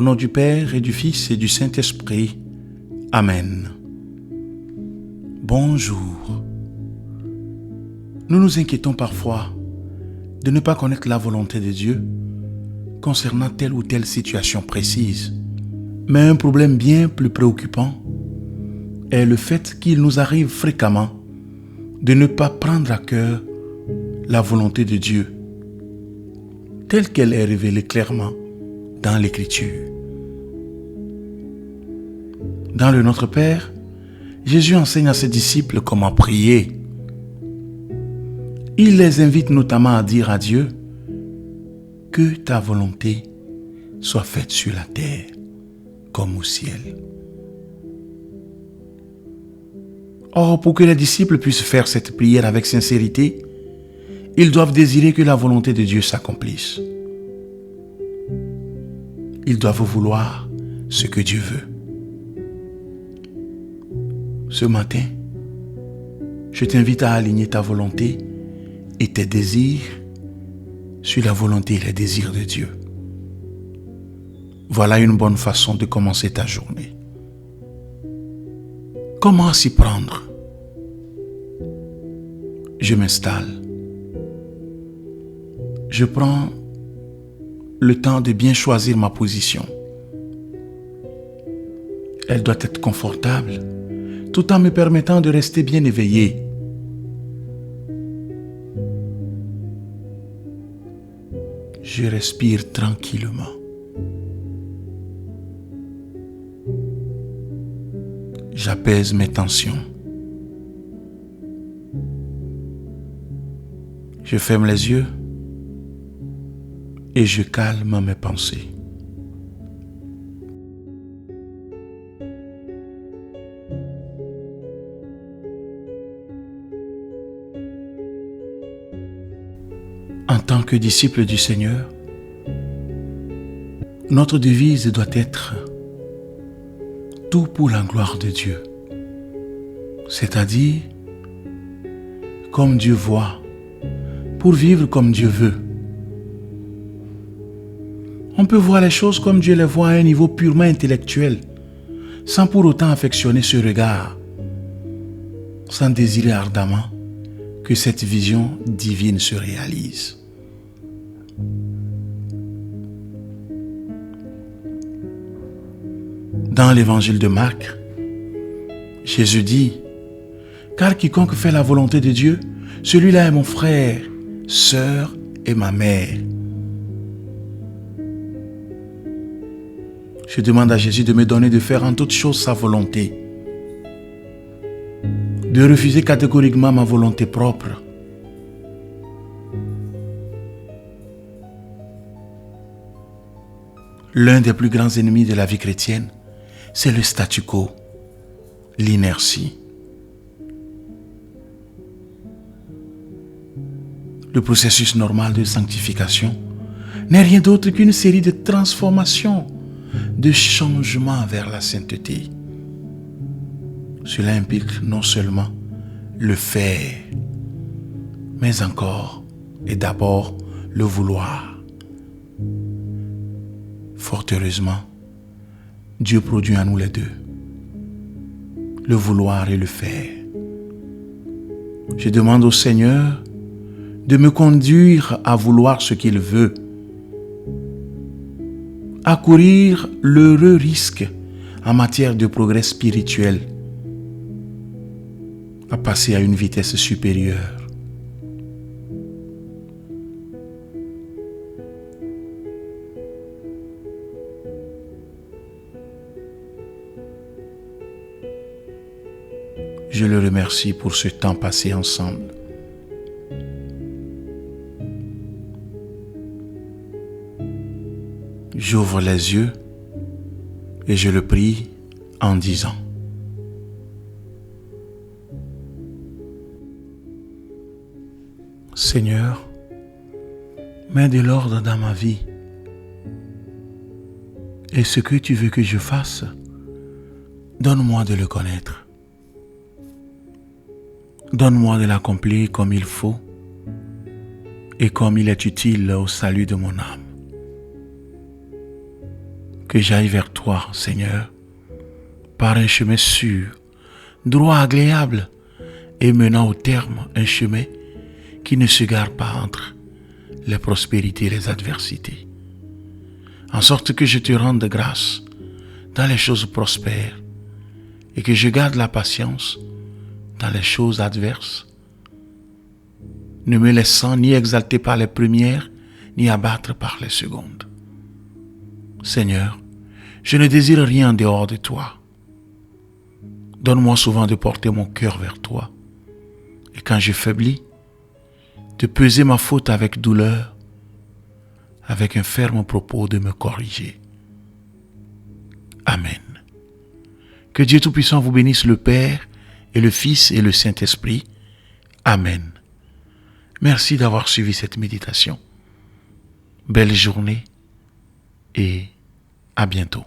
nom du Père et du Fils et du Saint-Esprit. Amen. Bonjour. Nous nous inquiétons parfois de ne pas connaître la volonté de Dieu concernant telle ou telle situation précise. Mais un problème bien plus préoccupant est le fait qu'il nous arrive fréquemment de ne pas prendre à cœur la volonté de Dieu telle qu'elle est révélée clairement dans l'Écriture. Dans le Notre Père, Jésus enseigne à ses disciples comment prier. Il les invite notamment à dire à Dieu que ta volonté soit faite sur la terre comme au ciel. Or, pour que les disciples puissent faire cette prière avec sincérité, ils doivent désirer que la volonté de Dieu s'accomplisse. Ils doivent vouloir ce que Dieu veut. Ce matin, je t'invite à aligner ta volonté et tes désirs sur la volonté et les désirs de Dieu. Voilà une bonne façon de commencer ta journée. Comment s'y prendre? Je m'installe. Je prends le temps de bien choisir ma position. Elle doit être confortable, tout en me permettant de rester bien éveillé. Je respire tranquillement. J'apaise mes tensions. Je ferme les yeux et je calme mes pensées. En tant que disciple du Seigneur, notre devise doit être « Tout pour la gloire de Dieu », c'est-à-dire comme Dieu voit, pour vivre comme Dieu veut. On peut voir les choses comme Dieu les voit à un niveau purement intellectuel, sans pour autant affectionner ce regard, sans désirer ardemment que cette vision divine se réalise. Dans l'évangile de Marc, Jésus dit « Car quiconque fait la volonté de Dieu, celui-là est mon frère, sœur et ma mère. » Je demande à Jésus de me donner de faire en toutes choses sa volonté, de refuser catégoriquement ma volonté propre. L'un des plus grands ennemis de la vie chrétienne, c'est le statu quo, l'inertie. Le processus normal de sanctification n'est rien d'autre qu'une série de transformations, de changements vers la sainteté. Cela implique non seulement le faire, mais encore et d'abord le vouloir. Fort heureusement, Dieu produit en nous les deux, le vouloir et le faire. Je demande au Seigneur de me conduire à vouloir ce qu'il veut, à courir l'heureux risque en matière de progrès spirituel, à passer à une vitesse supérieure. Je le remercie pour ce temps passé ensemble. J'ouvre les yeux et je le prie en disant: Seigneur, mets de l'ordre dans ma vie. Et ce que tu veux que je fasse, donne-moi de le connaître. Donne-moi de l'accomplir comme il faut et comme il est utile au salut de mon âme. que j'aille vers toi, Seigneur, par un chemin sûr, droit, agréable, et menant au terme un chemin qui ne se gare pas entre les prospérités et les adversités. En sorte que je te rende grâce dans les choses prospères et que je garde la patience dans les choses adverses, ne me laissant ni exalter par les premières, ni abattre par les secondes. Seigneur, je ne désire rien en dehors de toi. Donne-moi souvent de porter mon cœur vers toi. Et quand je faiblis, de peser ma faute avec douleur, avec un ferme propos de me corriger. Amen. Que Dieu Tout-Puissant vous bénisse, le Père et le Fils et le Saint-Esprit. Amen. Merci d'avoir suivi cette méditation. Belle journée et à bientôt.